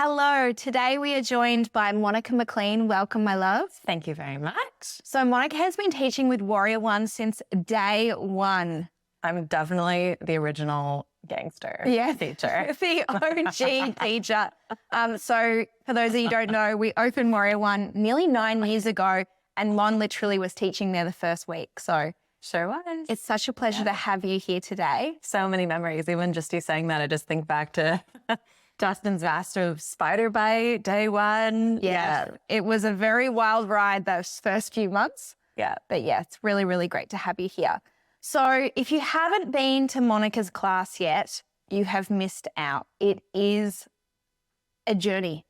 Hello, today we are joined by Monica Mclean. Welcome, my love. Thank you very much. So Monica has been teaching with Warrior One since day one. I'm definitely the original gangster teacher. The OG teacher. So for those of you who don't know, we opened Warrior One nearly 9 years ago and Mon literally was teaching there the first week. So Sure was. it's such a pleasure to have you here today. So many memories. Even just you saying that, I just think back to Dustin's master spider bite, day one. Yeah. It was a very wild ride those first few months. Yeah. But yeah, it's really, really great to have you here. So if you haven't been to Monica's class yet, you have missed out. It is a journey,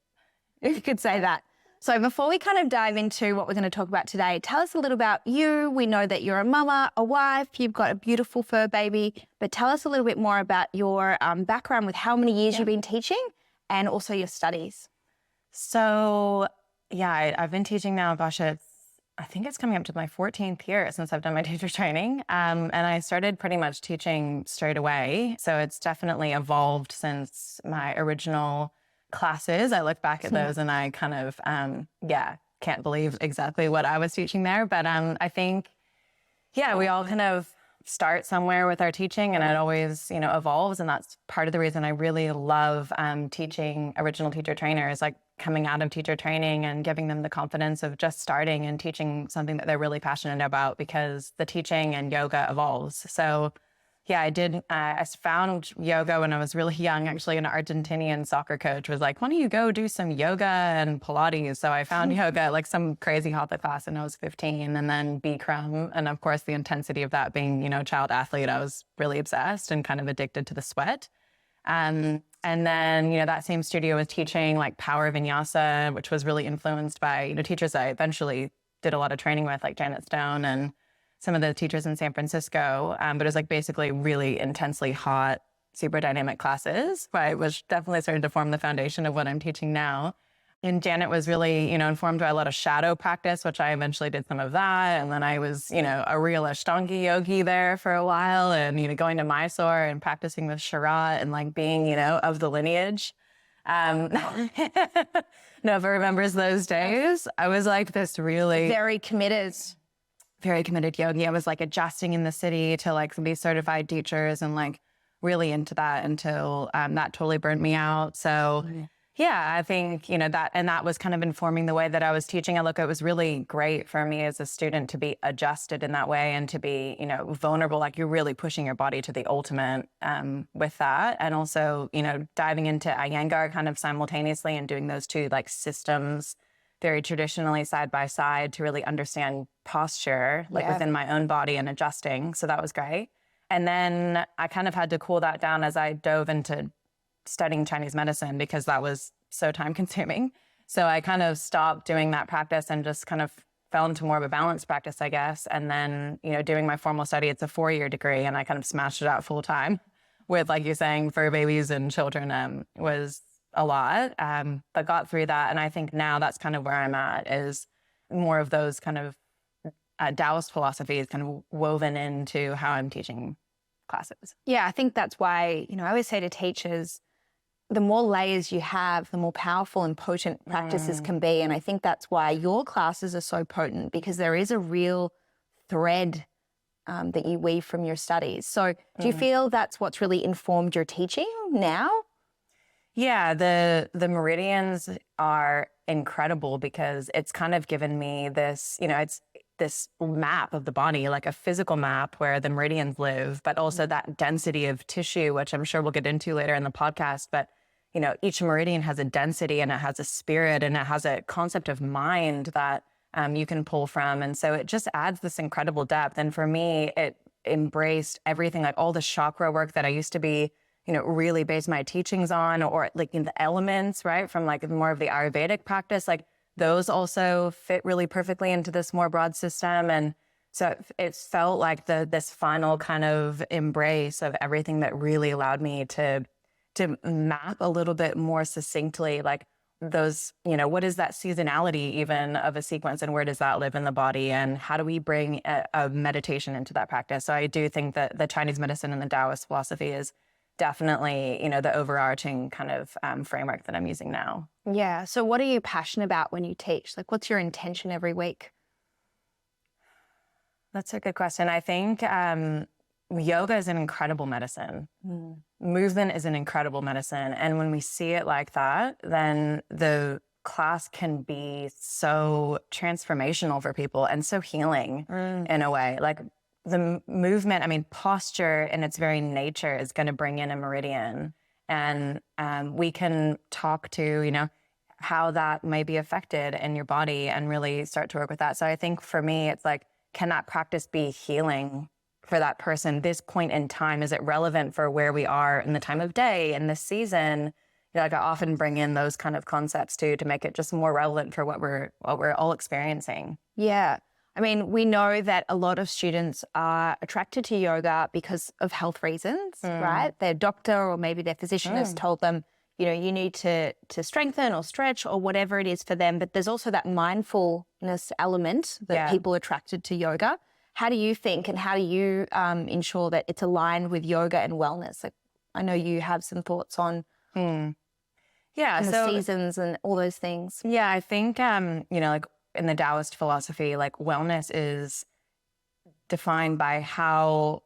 if you could say that. So before we kind of dive into what we're going to talk about today, tell us a little about you. We know that you're a mama, a wife, you've got a beautiful fur baby, but tell us a little bit more about your background with how many years you've been teaching and also your studies. So yeah, I've been teaching now, I think it's coming up to my 14th year since I've done my teacher training. And I started pretty much teaching straight away. So it's definitely evolved since my original classes. I look back at those and I kind of, can't believe exactly what I was teaching there. But I think, we all kind of start somewhere with our teaching and it always, evolves. And that's part of the reason I really love teaching original teacher trainers, like coming out of teacher training and giving them the confidence of just starting and teaching something that they're really passionate about because the teaching and yoga evolves. So yeah, I found yoga when I was really young. Actually, an Argentinian soccer coach was like, why don't you go do some yoga and Pilates? So I found yoga at like some crazy hatha class when I was 15 and then Bikram. And of course, the intensity of that being, child athlete, I was really obsessed and kind of addicted to the sweat. And then, that same studio was teaching like power vinyasa, which was really influenced by, teachers I eventually did a lot of training with, like Janet Stone and some of the teachers in San Francisco. But it was like basically really intensely hot, super dynamic classes, which definitely started to form the foundation of what I'm teaching now. And Janet was really, informed by a lot of shadow practice, which I eventually did some of that. And then I was, a real Ashtanga yogi there for a while and, going to Mysore and practicing with Sharat and like being, of the lineage. Nova remembers those days. I was like this really Very committed yogi. I was like adjusting in the city to like these certified teachers and like really into that until that totally burnt me out. So yeah, I think, that was kind of informing the way that I was teaching. It was really great for me as a student to be adjusted in that way and to be, vulnerable, like you're really pushing your body to the ultimate with that. And also, diving into Iyengar kind of simultaneously and doing those two like systems very traditionally side by side to really understand posture, like within my own body and adjusting. So that was great. And then I kind of had to cool that down as I dove into studying Chinese medicine because that was so time consuming. So I kind of stopped doing that practice and just kind of fell into more of a balanced practice, I guess. And then, doing my formal study, it's a 4-year degree and I kind of smashed it out full time with, like you're saying, fur babies and children was a lot, but got through that. And I think now that's kind of where I'm at is more of those kind of Taoist philosophies kind of woven into how I'm teaching classes. Yeah, I think that's why, I always say to teachers, the more layers you have, the more powerful and potent practices can be. And I think that's why your classes are so potent because there is a real thread that you weave from your studies. So do you feel that's what's really informed your teaching now? Yeah, the meridians are incredible because it's kind of given me this, it's this map of the body, like a physical map where the meridians live, but also that density of tissue, which I'm sure we'll get into later in the podcast. But, each meridian has a density and it has a spirit and it has a concept of mind that you can pull from. And so it just adds this incredible depth. And for me, it embraced everything, like all the chakra work that I used to be really base my teachings on, or like in the elements, right? From like more of the Ayurvedic practice, like those also fit really perfectly into this more broad system. And so it felt like this final kind of embrace of everything that really allowed me to map a little bit more succinctly, like those, what is that seasonality even of a sequence and where does that live in the body and how do we bring a meditation into that practice? So I do think that the Chinese medicine and the Taoist philosophy is definitely, the overarching kind of framework that I'm using now. Yeah. So what are you passionate about when you teach? Like, what's your intention every week? That's a good question. I think yoga is an incredible medicine. Movement is an incredible medicine. And when we see it like that, then the class can be so transformational for people and so healing in a way. Like the movement, I mean, posture in its very nature is going to bring in a meridian. And we can talk to, how that may be affected in your body and really start to work with that. So I think for me, it's like, can that practice be healing for that person? This point in time, is it relevant for where we are in the time of day and the season? Like I often bring in those kind of concepts too, to make it just more relevant for what we're all experiencing. Yeah. I mean, we know that a lot of students are attracted to yoga because of health reasons, right? Their doctor or maybe their physician has told them, you need to strengthen or stretch or whatever it is for them. But there's also that mindfulness element that people are attracted to yoga. How do you think and how do you ensure that it's aligned with yoga and wellness? Like, I know you have some thoughts on the seasons and all those things. Yeah, I think, like in the Taoist philosophy, like wellness is defined by how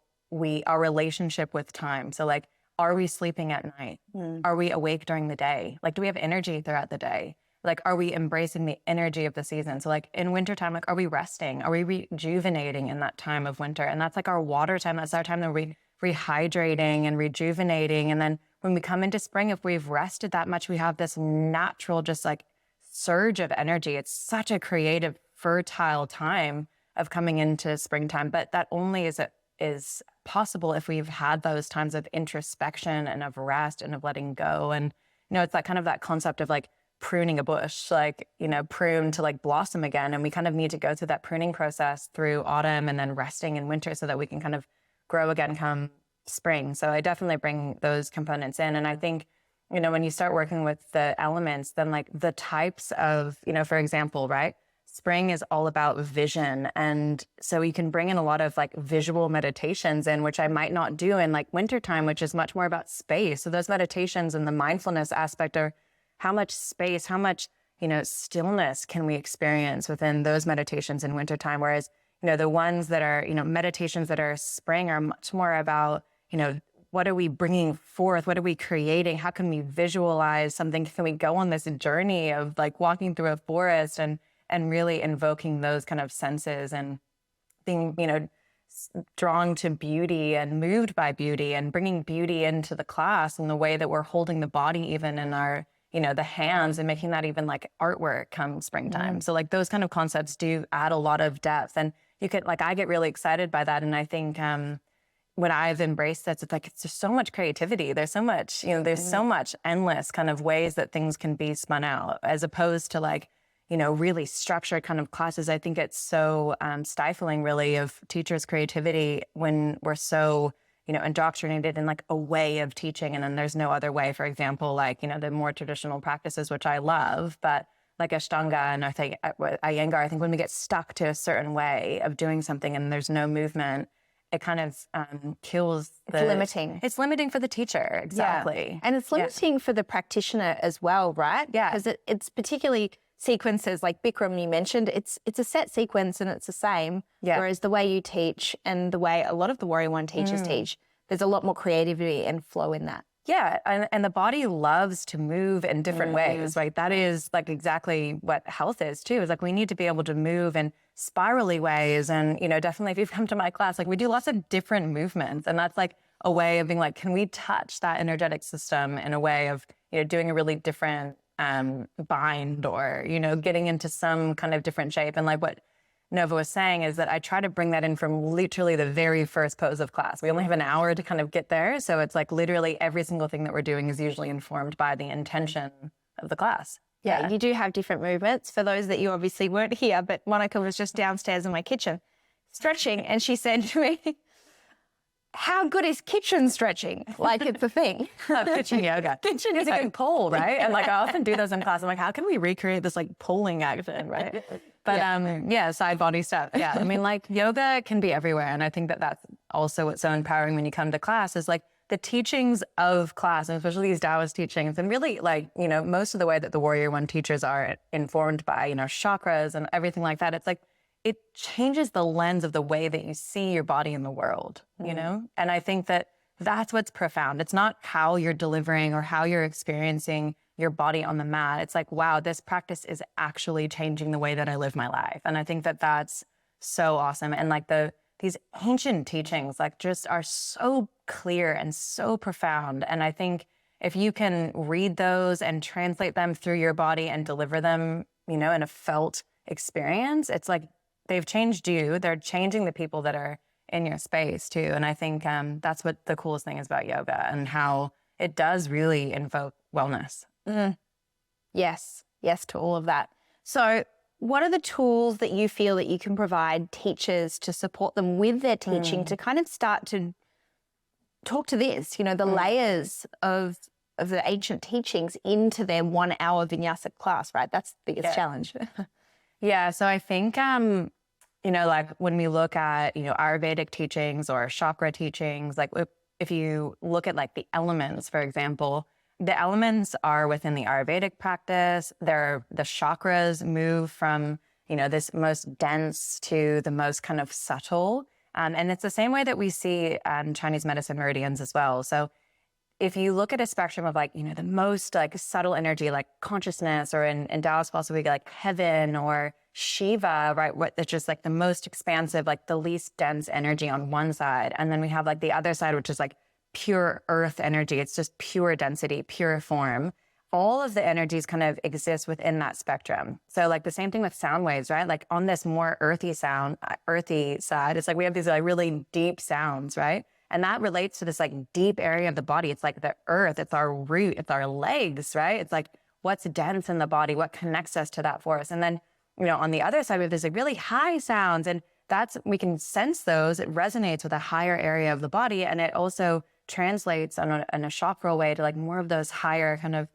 our relationship with time. So like, are we sleeping at night? Are we awake during the day? Like, do we have energy throughout the day? Like, are we embracing the energy of the season? So like in wintertime, like, are we resting? Are we rejuvenating in that time of winter? And that's like our water time. That's our time that we're rehydrating and rejuvenating. And then when we come into spring, if we've rested that much, we have this natural, just like surge of energy. It's such a creative, fertile time of coming into springtime. But that only is possible if we've had those times of introspection and of rest and of letting go. And, it's that kind of that concept of like pruning a bush, like, prune to like blossom again. And we kind of need to go through that pruning process through autumn and then resting in winter so that we can kind of grow again come spring. So I definitely bring those components in. And I think, when you start working with the elements, then like the types of, for example, right? Spring is all about vision. And so you can bring in a lot of like visual meditations in, which I might not do in like wintertime, which is much more about space. So those meditations and the mindfulness aspect are how much space, how much, stillness can we experience within those meditations in wintertime? Whereas, the ones that are, meditations that are spring are much more about, what are we bringing forth? What are we creating? How can we visualize something? Can we go on this journey of like walking through a forest and really invoking those kind of senses and being, drawn to beauty and moved by beauty and bringing beauty into the class and the way that we're holding the body even in our, the hands and making that even like artwork come springtime. So like those kind of concepts do add a lot of depth. And you could like, I get really excited by that. And I think when I've embraced that, it's like, it's just so much creativity. There's so much, there's so much endless kind of ways that things can be spun out as opposed to like, really structured kind of classes. I think it's so stifling really of teachers' creativity when we're so, indoctrinated in like a way of teaching. And then there's no other way, for example, like, the more traditional practices, which I love, but like Ashtanga and I think Iyengar, I think when we get stuck to a certain way of doing something and there's no movement, it kind of kills It's limiting. It's limiting for the teacher, exactly. Yeah. And it's limiting for the practitioner as well, right? Yeah. Because it's particularly sequences like Bikram you mentioned, it's a set sequence and it's the same. Yeah. Whereas the way you teach and the way a lot of the Warrior One teachers teach, there's a lot more creativity and flow in that. Yeah, and the body loves to move in different ways, right? That is like exactly what health is too. Is like we need to be able to move in spirally ways, and definitely if you've come to my class, like we do lots of different movements, and that's like a way of being like, can we touch that energetic system in a way of doing a really different bind or getting into some kind of different shape, and like what Nova was saying is that I try to bring that in from literally the very first pose of class. We only have an hour to kind of get there. So it's like literally every single thing that we're doing is usually informed by the intention of the class. Yeah, you do have different movements. For those that you obviously weren't here, but Monica was just downstairs in my kitchen stretching and she said to me, how good is kitchen stretching? Like it's a thing. Kitchen yoga. Kitchen is a good pull, right? And like I often do those in class. I'm like, how can we recreate this like pulling action, right? But side body stuff. Yeah, I mean like yoga can be everywhere. And I think that that's also what's so empowering when you come to class is like the teachings of class, and especially these Taoist teachings, and really like, you know, most of the way that the Warrior One teachers are informed by, you know, chakras and everything like that, it's like, it changes the lens of the way that you see your body in the world, you know? And I think that that's what's profound. It's not how you're delivering or how you're experiencing your body on the mat. It's like, wow, this practice is actually changing the way that I live my life. And I think that that's so awesome. And like these ancient teachings like just are so clear and so profound. And I think if you can read those and translate them through your body and deliver them, you know, in a felt experience, it's like they've changed you. They're changing the people that are in your space too. And I think that's what the coolest thing is about yoga and how it does really invoke wellness. Yes. Yes to all of that. So what are the tools that you feel that you can provide teachers to support them with their teaching to kind of start to talk to this, you know, the layers of the ancient teachings into their 1 hour vinyasa class, right? That's the biggest challenge. Yeah. So I think, you know, like when we look at, you know, Ayurvedic teachings or chakra teachings, like if you look at like the elements, for example, the elements are within the Ayurvedic practice. The chakras move from, you know, this most dense to the most kind of subtle. And it's the same way that we see Chinese medicine meridians as well. So if you look at a spectrum of like, you know, the most like subtle energy, like consciousness, or in Taoist philosophy, we get like heaven or Shiva, right? What that's just like the most expansive, like the least dense energy on one side. And then we have like the other side, which is like pure earth energy. It's just pure density, pure form. All of the energies kind of exist within that spectrum. So like the same thing with sound waves, right? Like on this more earthy side, it's like we have these like really deep sounds, right? And that relates to this like deep area of the body. It's like the earth, it's our root, it's our legs, right? It's like what's dense in the body, what connects us to that force. And then, you know, on the other side, we have these like really high sounds, and we can sense those. It resonates with a higher area of the body. And it also translates in a chakral way to like more of those higher kind of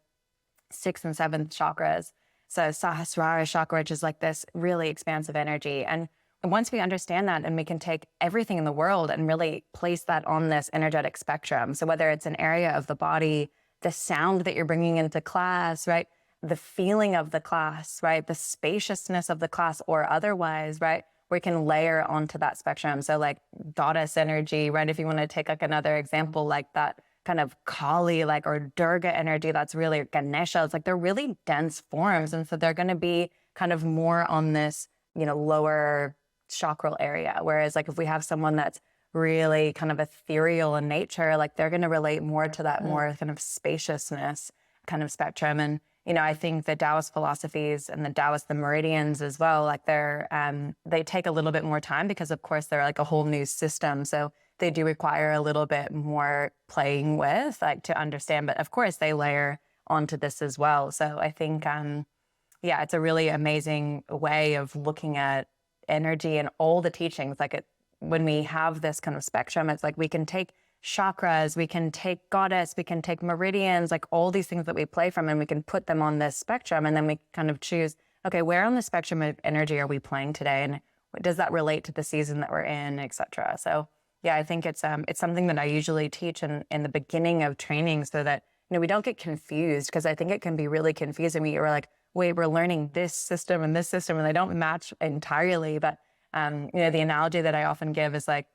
6th and 7th chakras. So Sahasrara chakra, which is like this really expansive energy. And once we understand that, and we can take everything in the world and really place that on this energetic spectrum. So whether it's an area of the body, the sound that you're bringing into class, right? The feeling of the class, right? The spaciousness of the class or otherwise, right? We can layer onto that spectrum. So like goddess energy, right? If you want to take like another example, like that kind of Kali, like, or Durga energy, that's really Ganesha. It's like they're really dense forms. And so they're going to be kind of more on this, you know, lower chakral area. Whereas like if we have someone that's really kind of ethereal in nature, like they're going to relate more to that more kind of spaciousness kind of spectrum. And, you know, I think the Taoist philosophies and the meridians as well, like they take a little bit more time because of course they're like a whole new system. So they do require a little bit more playing with, like, to understand, but of course they layer onto this as well. So I think, yeah, it's a really amazing way of looking at energy and all the teachings. Like when we have this kind of spectrum, it's like we can take chakras, we can take goddess, we can take meridians, like all these things that we play from, and we can put them on this spectrum. And then we kind of choose, okay, where on the spectrum of energy are we playing today? And does that relate to the season that we're in, et cetera? So yeah, I think it's something that I usually teach in the beginning of training so that, you know, we don't get confused, because I think it can be really confusing. We're like, wait, we're learning this system, and they don't match entirely. But, you know, the analogy that I often give is like,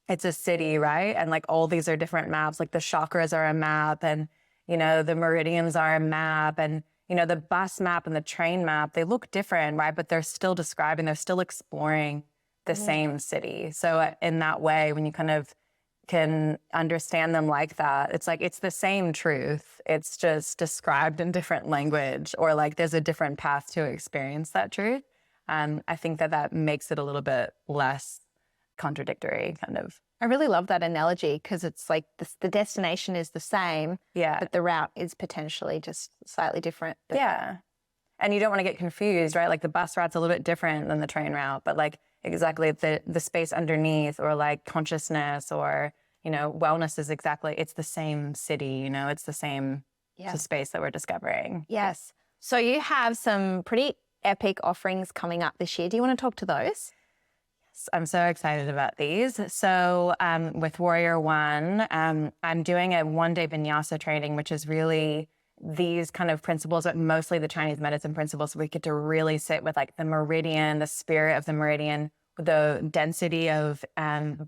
it's a city, right? And like all these are different maps, like the chakras are a map, and, you know, the meridians are a map, and, you know, the bus map and the train map, they look different, right? But they're still they're still exploring the same city. So in that way, when you kind of can understand them like that, it's like, it's the same truth. It's just described in different language, or like there's a different path to experience that truth. I think that makes it a little bit less contradictory, kind of. I really love that analogy, because it's like the destination is the same, but the route is potentially just slightly different. Yeah. And you don't want to get confused, right? Like the bus route's a little bit different than the train route, but like exactly the space underneath, or like consciousness, or, you know, wellness is exactly, it's the same city, you know, it's the same space that we're discovering. Yes. So you have some pretty epic offerings coming up this year. Do you want to talk to those? I'm so excited about these. So with Warrior One, I'm doing a 1-day vinyasa training, which is really these kind of principles, but mostly the Chinese medicine principles. So we get to really sit with like the meridian, the spirit of the meridian, the density of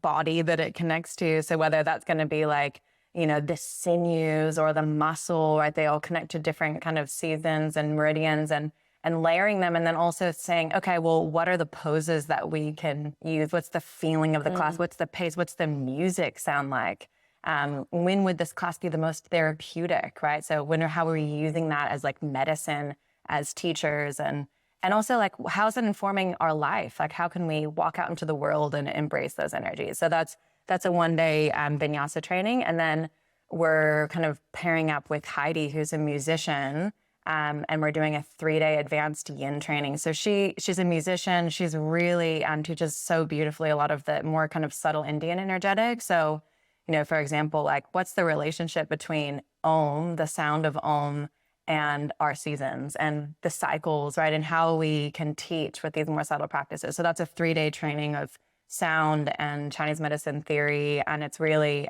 body that it connects to. So whether that's going to be like, you know, the sinews or the muscle, right? They all connect to different kind of seasons and meridians, and layering them. And then also saying, okay, well, what are the poses that we can use? What's the feeling of the class? What's the pace? What's the music sound like? When would this class be the most therapeutic, right? So how are we using that as like medicine as teachers? And also like, how's it informing our life? Like, how can we walk out into the world and embrace those energies? So that's a 1-day vinyasa training. And then we're kind of pairing up with Heidi, who's a musician, and we're doing a 3-day advanced yin training. So she's a musician. She's really teaches so beautifully a lot of the more kind of subtle Indian energetics. So, you know, for example, like what's the relationship between Om, the sound of Om, and our seasons and the cycles, right? And how we can teach with these more subtle practices. So that's a 3-day training of sound and Chinese medicine theory. And it's really,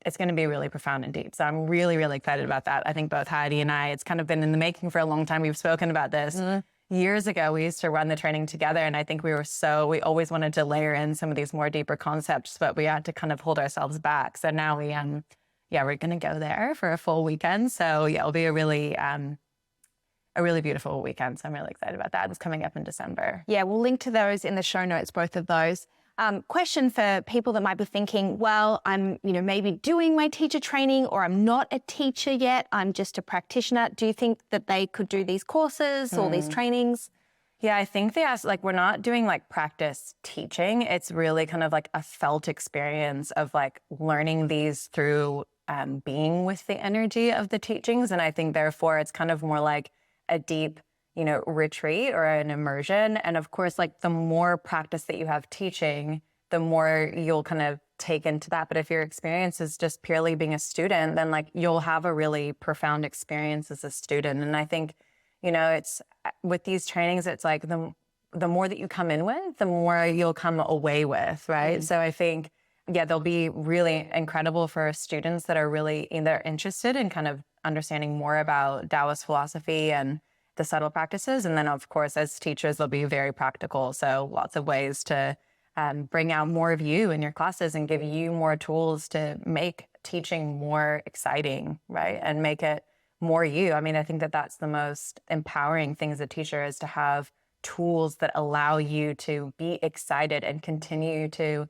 it's going to be really profound and deep. So I'm really, really excited about that. I think both Heidi and I, it's kind of been in the making for a long time. We've spoken about this. Years ago, we used to run the training together. And I think we always wanted to layer in some of these more deeper concepts, but we had to kind of hold ourselves back. So now we're going to go there for a full weekend. So yeah, it'll be a really beautiful weekend. So I'm really excited about that. It's coming up in December. Yeah, we'll link to those in the show notes, both of those. Question for people that might be thinking, well, I'm, maybe doing my teacher training, or I'm not a teacher yet. I'm just a practitioner. Do you think that they could do these courses or these trainings? Yeah, I think we're not doing like practice teaching. It's really kind of like a felt experience of like learning these through being with the energy of the teachings. And I think therefore it's kind of more like a deep retreat or an immersion. And of course, like the more practice that you have teaching, the more you'll kind of take into that. But if your experience is just purely being a student, then like you'll have a really profound experience as a student. And I think, it's with these trainings, it's like the more that you come in with, the more you'll come away with, right? So I think, they'll be really incredible for students that are really either interested in kind of understanding more about Taoist philosophy and the subtle practices. And then, of course, as teachers, they'll be very practical. So lots of ways to bring out more of you in your classes and give you more tools to make teaching more exciting, right? And make it more you. I mean, I think that that's the most empowering thing as a teacher, is to have tools that allow you to be excited and continue to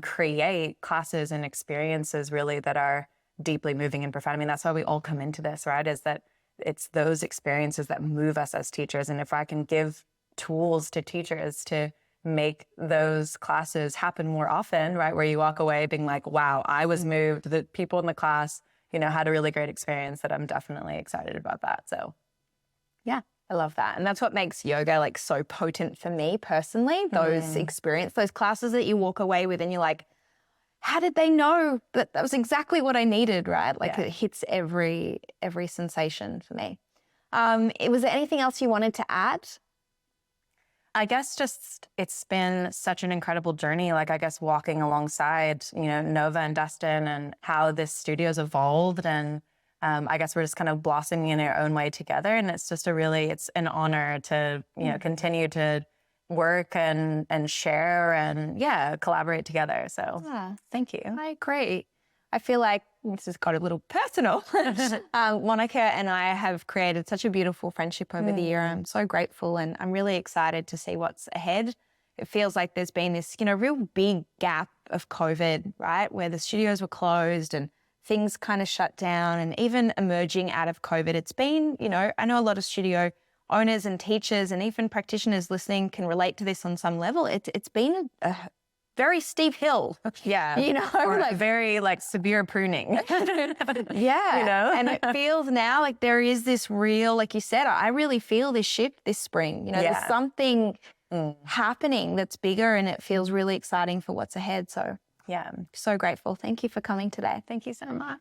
create classes and experiences really that are deeply moving and profound. I mean, that's why we all come into this, right? Is that it's those experiences that move us as teachers. And if I can give tools to teachers to make those classes happen more often, right? Where you walk away being like, wow, I was moved. The people in the class, had a really great experience, that I'm definitely excited about that. So yeah, I love that. And that's what makes yoga like so potent for me personally, those experience, those classes that you walk away with and you're like, how did they know that was exactly what I needed, right? Like it hits every sensation for me. Was there anything else you wanted to add? I guess just it's been such an incredible journey. Like, I guess walking alongside, Nova and Dustin, and how this studio's evolved. And I guess we're just kind of blossoming in our own way together. And it's just it's an honor to, continue to work and share and collaborate together. So thank you. I agree. I feel like this has got a little personal. Monica and I have created such a beautiful friendship over the year. I'm so grateful, and I'm really excited to see what's ahead. It feels like there's been this, real big gap of COVID, right? Where the studios were closed and things kind of shut down, and even emerging out of COVID, it's been, I know a lot of studio owners and teachers and even practitioners listening can relate to this on some level. It's been a very steep hill. Yeah. Or like very severe pruning. Yeah. And it feels now like there is this real, like you said, I really feel this shift this spring. There's something happening that's bigger, and it feels really exciting for what's ahead. So I'm so grateful. Thank you for coming today. Thank you so much.